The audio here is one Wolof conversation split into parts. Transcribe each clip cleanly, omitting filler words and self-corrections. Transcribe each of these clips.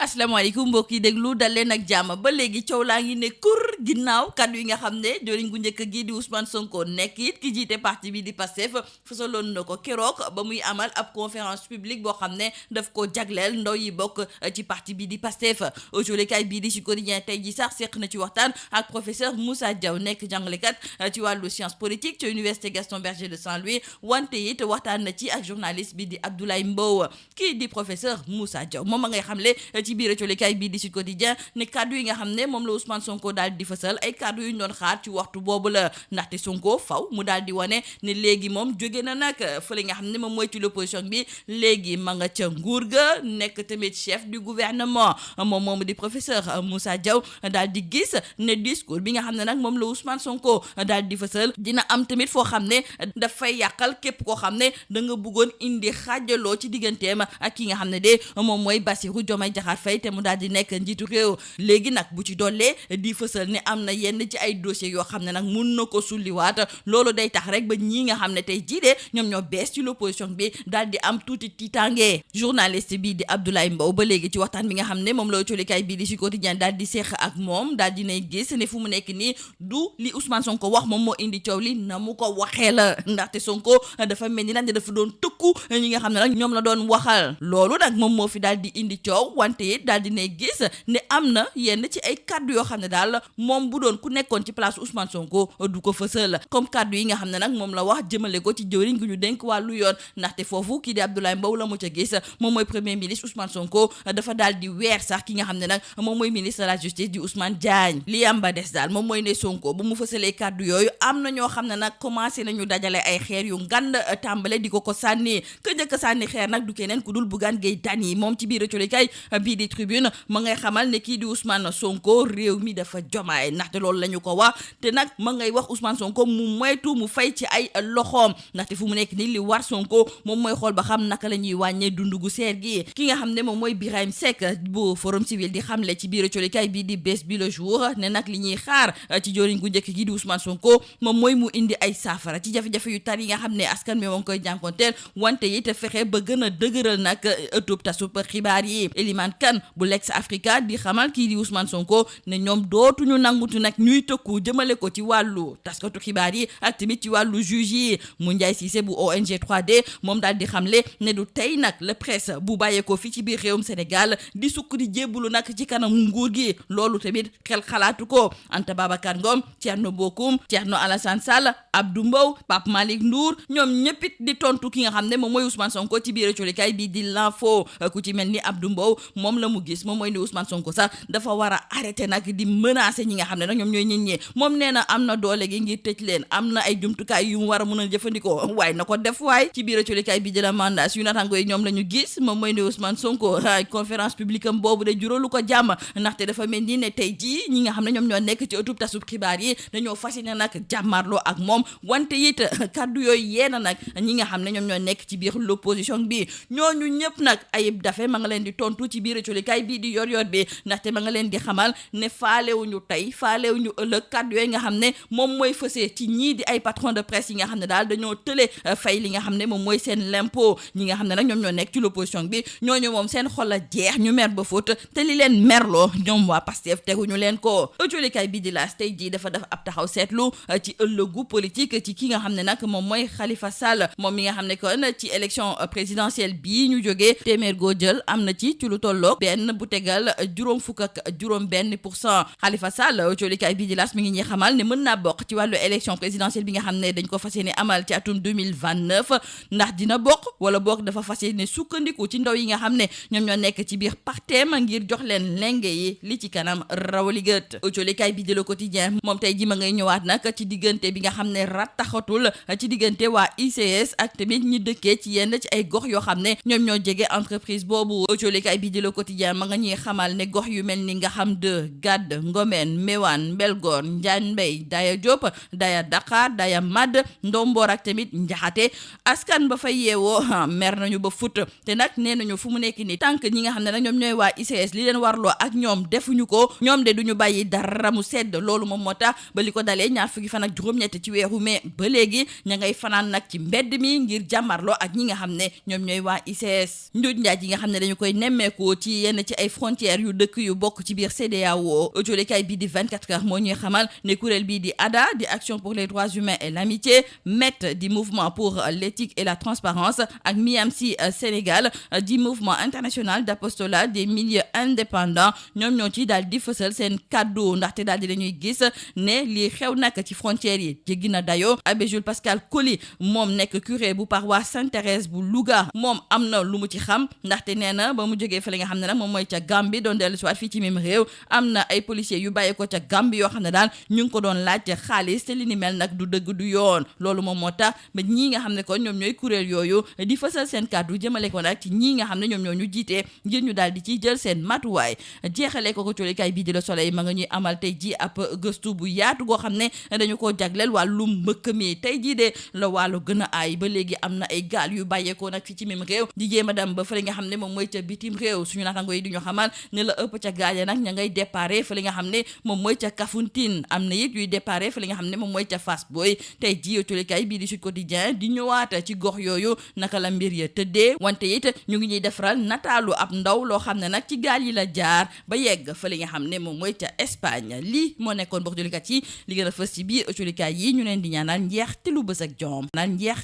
asalaamaaleykum mbokk yi déglu dal leen ak jàmm ba léegi coow laa ngi ne kur ginnaaw kaddu yi nga xam ne joriñ gu njëkk gi di Ousmane Sonko nekk it ki jiite parti bi di Pastef fasaloon na ko keroog ba muy amal ab conférence publique boo xam ne daf ko jagleel ndaw yi bokk ci parti bi di Pastef autolikaay bii di Sud Quotidien tey ji sax seq na ci waxtaan ak professeur Moussa Diaw nekk jàngalekat ci wàllu science politique ci université Gaston Berger de Saint-Louis wante it waxtaan na ci ak journaliste bi di Abdoulaye Mbow kii di professeur Moussa Diaw moom ma ngay xamle ci biir colikaay bii di Sud Quotidien ne kaddu yi nga xam ne moom la Ousmane Sonko daal di fësal ay kaddu yu ñu doon xaar ci waxtu boobu la ndaxte Sonko faw mu daal di wane ne léegi moom jóge na nag fële nga xam ne moom mooy ci l'opposition bi léegi ma nga ca nguur ga nekk tamit chef du gouvernement moom di professeur Moussa Diaw daal di gis ne discours bi nga xam ne nag moom la Ousmane Sonko daal di fësal dina am tamit foo xam ne dafay yàqal képp koo xam ne da nga bëggoon indi xaajaloo ci digganteem ak ki nga xam ne de moom mooy Bassirou Diomaye Diakhar Faye te mu daal di nekk njiitu réew léegi nag bu ci dollee di fësal ne am na yenn ci ay dossiers yoo xam ne nag mun na ko sulliwaat loolu day tax rek ba ñii nga xam ne tey jii de ñoom ñoo bees ci l'opposition bi daal di am tuuti tiitaange journaliste bii di Abdoulaye Mbow ba léegi ci waxtaan bi nga xam ne moom la colikaay bii di Sud Quotidien daal di seex ak moom daal di nay gis ne fu mu nekk nii du li Ousmane Sonko wax moom moo indi coow li na mu ko waxee la ndaxte Sonko dafa mel ni nag dafa doon tëkku ñi nga xam ne nag ñoom la doon waxal loolu nag moom moo fi daal di indi coow wante it daal di ne gis ne am na yenn ci ay kaddu yoo xam ne daal moom bu doon ku nekkoon ci place Ousmane Sonko du ko fësal comme kaddu yi nga xam ne nag moom la wax jëmale ko ci jëwriñ gu ñu dénk wàllu yoon ndaxte foofu kii di Abdoulaye Mbow la mu ca gis moom mooy premier ministre Ousmane Sonko dafa daal di weer sax ki nga xam ne nag moom mooy ministre de la justice di Ousmane Diagne li am ba des daal moom mooy ne Sonko bu mu fësalee kaddu yooyu am na ñoo xam ne nag commencé nañu dajale ay xeer yu ngand tàmbale di ko sànni ka njëkk sànni xeer nag du keneen ku dul Bougane Gueye Dany moom ci biir colikaay bii di Tribune ma ngay xamal ne kii di Ousmane Sonko réew mi dafa jomaay ndaxte loolu la ñu ko wax te nag ma ngay wax Ousmane Sonko mu moytu mu fay ci ay loxoom ndaxte fu mu nekk ni li war Sonko moom mooy xool ba xam naka la ñuy wàññee dundu gu seer gi ki nga xam ne moom mooy Birahim Seck bu Forum Civil di xamle ci biir colikaay bii di Bës Bi Le Jour ne nag li ñuy xaar ci joriñ gu njëkk gi di Ousmane Sonko moom mooy mu indi ay saafara ci jafe-jafe yu tar yi nga xam ne askan mi moom koy jànkonteel wante it fexe ba gën a dëgëral nag ëttub tasub xibaar yi Eliman Kane bu Lex Africa di xamal kii di Ousmane Sonko ne ñoom dootuñu nangutu nag ñuy tëkku jëmale ko ci wàllu taskatu xibaar yi ak tamit ci wàllu juge yi mu Ndiaye Cissé bu ONG 3D moom daal di xamle ne du tey nag la presse bu bàyyeekoo fii ci biir réewum Sénégal di sukk di jébbalu nag ci kanamu nguur gi loolu tamit xel xalaatu ko Anta Babacar Ngom Thierno Bocoum Thierno Alassane Sall Abdou Mbow Pape Malick Ndour ñoom ñëppit di tontu ki nga xam ne moom mooy Ousmane Sonko ci biir colikaay bi di l'info ku ci mel ni Abdou Mbow moom la mu gis moom mooy ni Ousmane Sonko sax dafa war a arrêté nag di menacer ñi nga xam ne nag ñoom ñooy nit ñi moom nee na am na doole gi ngir tëj leen am na ay jumtukaay yu mu war a mën a jëfandikoo waaye na ko def waay ci biir colikaay bi di la mandat suñu naataango yi ñoom la ñu gis moom mooy ni Ousmane Sonko conférence publique am boobu de juróolu ko jàmm ndaxte dafa mel ni ne tey jii ñi nga xam ne ñoom ñoo nekk ci ëttub tasub xibaar yi dañoo fas yéene nag jàmmarloo ak moom wante it kaddu yooyu yeena nag ñi nga xam ne ñoom ñoo nekk ci biir l'opposition bi ñooñu ñëpp nag Ayib Daffé ma nga leen di tontu ci biir colikaay bii di yor bi ndaxte ma nga leen di xamal ne faalewuñu tey faalewuñu ëllëg kaddu yooyu nga xam ne moom mooy fësee ci ñii di ay patron de presse yi nga xam ne daal dañoo tële fay li nga xam ne moom mooy seen l'impôt ñi nga xam ne nag ñoom ñoo nekk ci l'opposition bi ñooñu moom seen xol a jeex ñu mer ba fóot te li leen merloo ñoom waa Pastef teguñu leen ko colikaay bii di L'As tey jii dafa def ab taxaw seetlu ci ëllëgu politique ci ki nga xam ne nag moom mooy Khalifa Sall moom mi nga xam ne kon ci élection présidentielle bii ñu jógee téeméer goo jël am na ci lu tolloog benn bu tegal juróom fukk ak juróom benn % Khalifa Sall colikaay bii di L'As mi ngi ñuy xamal ne mën naa bokk ci wàllu élection présidentielle bi nga xam ne dañ ko fas yéene amal ci atum 2029 ndax dina bokk wala bokk dafa fas yéene sukkandiku ci ndaw yi nga xam ne ñoom ñoo nekk ci biir partem ngir jox leen lenge yi li ci kanam rawali gët colikaay bii di Le Quotidien moom tey ji ma ngay ñëwaat nag ci diggante bi nga xam ne rattaxatul ci diggante waa ICS ak tamit ñi dëkkee ci yenn ci ay gox yoo xam ne ñoom ñoo jege entreprise boobu colikaay bii di Le Quotidien ma nga ñuy xamal ne gox yu mel ni nga xam de Gàdd Ngomeen Mewane Mbelgoor Njaañ Mbay Daya Diop Daya Dakar Daya Mad Ndomboor ak tamit Njaxate askan ba fa yeewoo mer nañu ba fut te nag nee nañu fu mu nekk nii tant que ñi nga xam ne nag ñoom ñooy waa ICS li leen warloo ak ñoom defuñu ko ñoom de duñu bàyyi dara mu sedd loolu moom moo tax ba li ko dalee ñaar fukki fan ak juróom-ñett ci weeru mai ba léegi ña ngay fanaan nag ci mbedd mi ngir jàmmarloo ak ñi nga xam ne ñoom ñooy waa ICS njuuj njaaj yi nga xam ne dañu koy nemmeekoo ci ci yenn ci ay frontières yu dëkk yu bokk ci biir CEDEAO. jolekaay bi di 24 heures moo ñuy xamal ne kuréel bii di ADHA di Action pour les droits humains et l'amitié, MET di mouvement pour l'éthique et la transparence ak MIAMSI Sénégal di mouvement international d'apostolat des milieux indépendants ñoom ñoo ci daal di fësal seen kàddu ndaxte daal di dañuy gis ne lii xew nag ci frontières yi jéggi na dayoo. Abbé Jules Pascal Coly moom nekk curé bu paroisse Sainte-Thérèse bu Louga moom am na lu mu ci xam ndaxte nee na ba mu jógee fa li nga xam ne nag moom mooy ca Gambie doon dellu si waat fii ci même réew am na ay policiers yu bàyyee ko ca Gambie yoo xam ne daal ñu ngi ko doon laaj xaalis te li ni mel nag du dëgg du yoon. loolu moom moo tax ba ñii nga xam ne kon ñoom ñooy kuréel yooyu di fësal seen kàddu jëmale ko nag ci ñii nga xam ne ñoom ñoo ñu jiitee ngir ñu daal di ciy jël seen matuwaay. jeexalee ko colikaay bii di Le Soleil ma nga ñuy amal tey ji ab gëstu bu yaatu goo xam ne dañu koo jagleel wàllu mbëkk mi tey jii de la wàllu gën a aay ba léegi am na ay gaal yu bàyyeekoo nag fi ci même réew di jéem a dem ba fa li nga xam ne moom mooy ca bitim réew. suñu naataango yi di ñu xamal ne la ëpp ca gaal ya nag ña ngay déparé fa li nga xam ne moom mooy ca Kafountine am na it yuy déparé fa li nga xam ne moom mooy ca Fass Boye. tey jii colikaay bii di Sud Quotidien di ñëwaat ci gox yooyu naka la mbir ya tëddee wante it ñu ngi ñuy defaral nataalu ab ndaw loo xam ne nag ci gaal yi la jaar ba yegg fa li nga xam ne moom mooy ca Espagne. lii moo nekkoon bokk jolikat yi li gën a fës ci biir colikaay yi ñu leen di ñaanal njeex te lu bës ak jom naan njeex.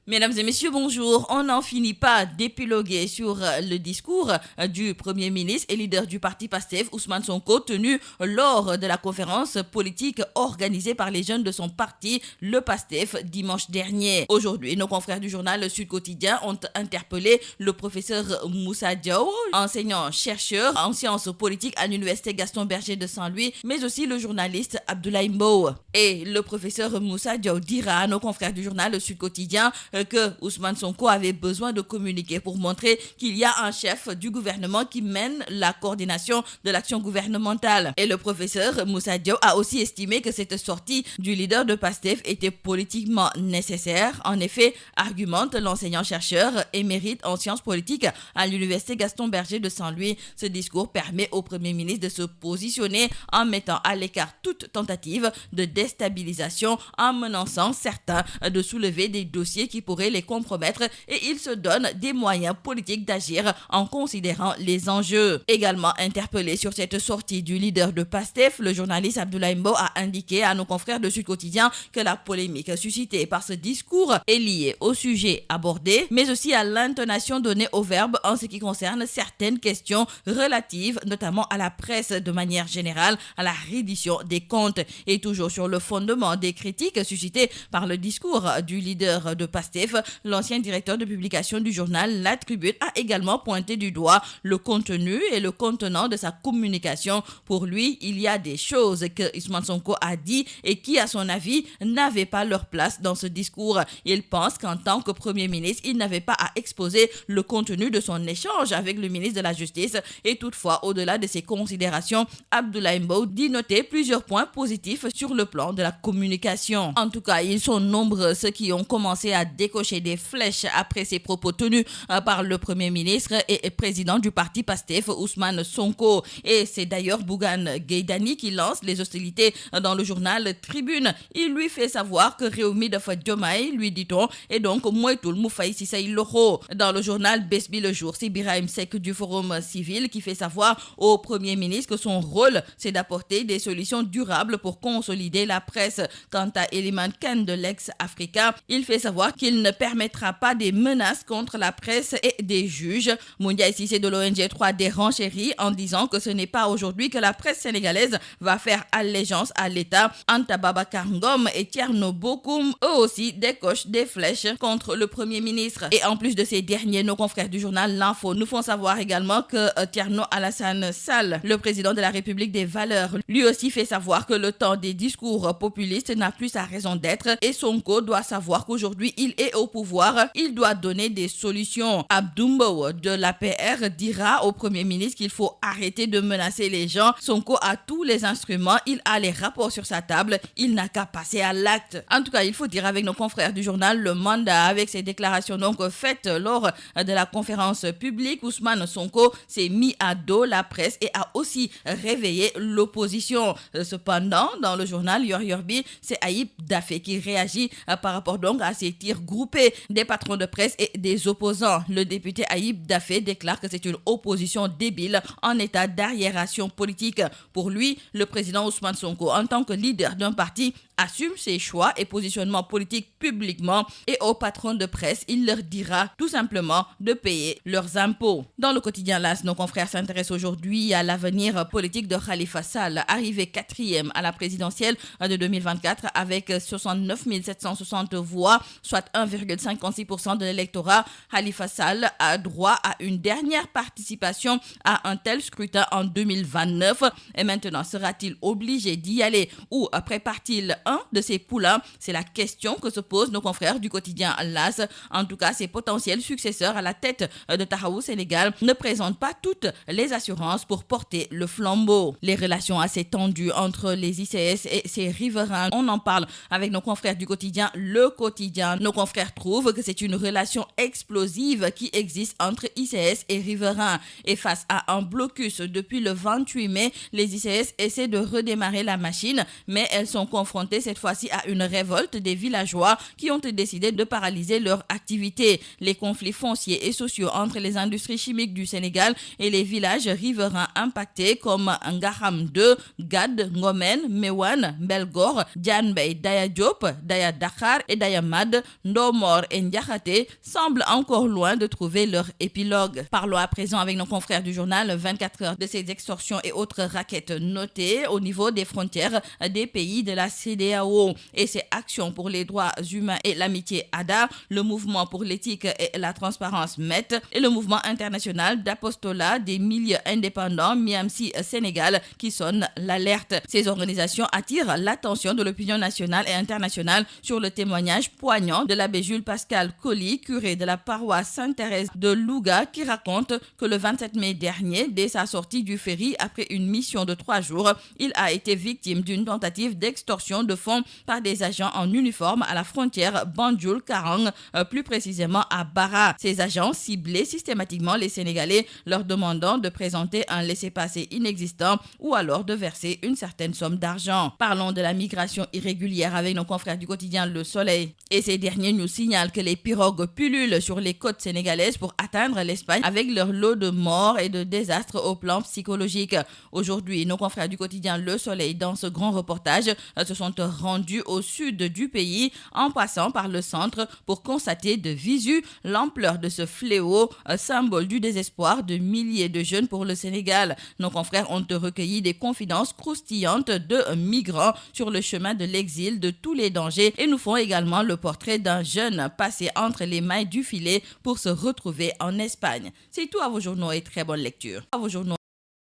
Mesdames et messieurs, bonjour. On n'en finit pas d'épiloguer sur le discours du Premier ministre et leader du parti PASTEF, Ousmane Sonko, tenu lors de la conférence politique organisée par les jeunes de son parti, le PASTEF, dimanche dernier. Aujourd'hui, nos confrères du journal Sud Quotidien ont interpellé le professeur Moussa Diaw, enseignant-chercheur en sciences politiques à l'université Gaston Berger de Saint-Louis, mais aussi le journaliste Abdoulaye Mbow. Et le professeur Moussa Diaw dira à nos confrères du journal Sud Quotidien que Ousmane Sonko avait besoin de communiquer pour montrer qu'il y a un chef du gouvernement qui mène la coordination de l'action gouvernementale. Et le professeur Moussa Diaw a aussi estimé que cette sortie du leader de PASTEF était politiquement nécessaire. En effet, argumente l'enseignant-chercheur émérite en sciences politiques à l'université Gaston Berger de Saint-Louis, ce discours permet au Premier ministre de se positionner en mettant à l'écart toute tentative de déstabilisation, en menaçant certains de soulever des dossiers qui pourraient les compromettre, et il se donne des moyens politiques d'agir en considérant les enjeux. Également interpellé sur cette sortie du leader de PASTEF, le journaliste Abdoulaye Mbow a indiqué à nos confrères de Sud Quotidien que la polémique suscitée par ce discours est liée au sujet abordé, mais aussi à l'intonation donnée au verbe en ce qui concerne certaines questions relatives notamment à la presse de manière générale, à la reddition des comptes. Et toujours sur le fondement des critiques suscitées par le discours du leader de PASTEF, l'ancien directeur de publication du journal La Tribune a également pointé du doigt le contenu et le contenant de sa communication. Pour lui, il y a des choses que Ousmane Sonko a dit et qui, à son avis, n'avaient pas leur place dans ce discours. Il pense qu'en tant que Premier ministre, il n'avait pas à exposer le contenu de son échange avec le ministre de la Justice. Et toutefois, au-delà de ces considérations, Abdoulaye Mbow dit noter plusieurs points positifs sur le plan de la communication. En tout cas, ils sont nombreux ceux qui ont commencé à décocher des flèches après ces propos tenus par le Premier ministre et président du parti PASTEF, Ousmane Sonko. Et c'est d'ailleurs Bougane Gueye Dany qui lance les hostilités dans le journal Tribune. Il lui fait savoir que réew mi dafa Diomaye, lui dit-on, et donc moytul mu fay ci say loxo. Dans le journal Bës Bi Le Jour, c'est Birahim Seck du Forum Civil qui fait savoir au Premier ministre que son rôle, c'est d'apporter des solutions durables pour consolider la presse. Quant à Eliman Kane de l'ex-Africa, il fait savoir qu'il ne permettra pas des menaces contre la presse et des juges. Moundiaye Cissé de l'ONG 3D renchérit en disant que ce n'est pas aujourd'hui que la presse sénégalaise va faire allégeance à l'État. Anta Babacar Ngom et Thierno Bocoum, eux aussi, décochent des flèches contre le Premier ministre. Et en plus de ces derniers, nos confrères du journal L'Info nous font savoir également que Thierno Alassane Sall, le président de la République des Valeurs, lui aussi fait savoir que le temps des discours populistes n'a plus sa raison d'être, et Sonko doit savoir qu'aujourd'hui il est au pouvoir, il doit donner des solutions. Abdou Mbow de l'APR dira au Premier ministre qu'il faut arrêter de menacer les gens. Sonko a tous les instruments, il a les rapports sur sa table, il n'a qu'à passer à l'acte. En tout cas, il faut dire avec nos confrères du journal Le Mandat, avec ses déclarations donc faites lors de la conférence publique, Ousmane Sonko s'est mis à dos la presse et a aussi réveillé l'opposition. Cependant, dans le journal Yor Yorbi, c'est Ayib Daffé qui réagit par rapport donc à ces tirs regroupée des patrons de presse et des opposants. Le député Ayib Daffé déclare que c'est une opposition débile en état d'arriération politique. Pour lui, le président Ousmane Sonko, en tant que leader d'un parti, assume ses choix et positionnements politiques publiquement, et aux patrons de presse, il leur dira tout simplement de payer leurs impôts. Dans le quotidien LAS, nos confrères s'intéressent aujourd'hui à l'avenir politique de Khalifa Sall, arrivé 4e à la présidentielle de 2024 avec 69 760 voix, soit 1,56% de l'électorat. Khalifa Sall a droit à une dernière participation à un tel scrutin en 2029. Et maintenant, sera-t-il obligé d'y aller ou prépare-t-il un de ses poulains? C'est la question que se posent nos confrères du quotidien LAS. En tout cas, ses potentiels successeurs à la tête de Taxawu Sénégal ne présentent pas toutes les assurances pour porter le flambeau. Les relations assez tendues entre les ICS et ses riverains, on en parle avec nos confrères du quotidien Le Quotidien. Nos confrères trouvent que c'est une relation explosive qui existe entre ICS et riverains. Et face à un blocus depuis le 28 mai, les ICS essaient de redémarrer la machine, mais elles sont confrontées cette fois-ci à une révolte des villageois qui ont décidé de paralyser leur activité. Les conflits fonciers et sociaux entre les industries chimiques du Sénégal et les villages riverains impactés comme Ngaham 2, Gad, Ngomen, Mewan, Belgor, Dianbey, Daya Diop, Daya Dakar et Daya Mad, Ndomor et Ndiakhate semblent encore loin de trouver leur épilogue. Parlons à présent avec nos confrères du journal 24 heures de ces extorsions et autres rackets notées au niveau des frontières des pays de la CEDEAO et ces actions pour les droits humains et l'amitié ADA, le mouvement pour l'éthique et la transparence MET et le mouvement international d'apostolat des milieux indépendants MIAMSI Sénégal qui sonnent l'alerte. Ces organisations attirent l'attention de l'opinion nationale et internationale sur le témoignage poignant de l'abbé Jules Pascal Colly, curé de la paroisse Sainte-Thérèse de Louga, qui raconte que le 27 mai dernier, dès sa sortie du ferry après une mission de 3 jours, il a été victime d'une tentative d'extorsion de fonds par des agents en uniforme à la frontière Banjul-Karang, plus précisément à Bara. Ces agents ciblaient systématiquement les Sénégalais, leur demandant de présenter un laissez-passer inexistant ou alors de verser une certaine somme d'argent. Parlons de la migration irrégulière avec nos confrères du quotidien Le Soleil. Et ces derniers nous signalent que les pirogues pullulent sur les côtes sénégalaises pour atteindre l'Espagne avec leur lot de morts et de désastres au plan psychologique. Aujourd'hui, nos confrères du quotidien Le Soleil, dans ce grand reportage, se sont rendus au sud du pays en passant par le centre pour constater de visu l'ampleur de ce fléau, symbole du désespoir de milliers de jeunes pour le Sénégal. Nos confrères ont recueilli des confidences croustillantes de migrants sur le chemin de l'exil, de tous les dangers, et nous font également le portrait d'un jeune passé entre les mailles du filet pour se retrouver en Espagne. C'est tout à vos journaux et très bonne lecture. À vos journaux.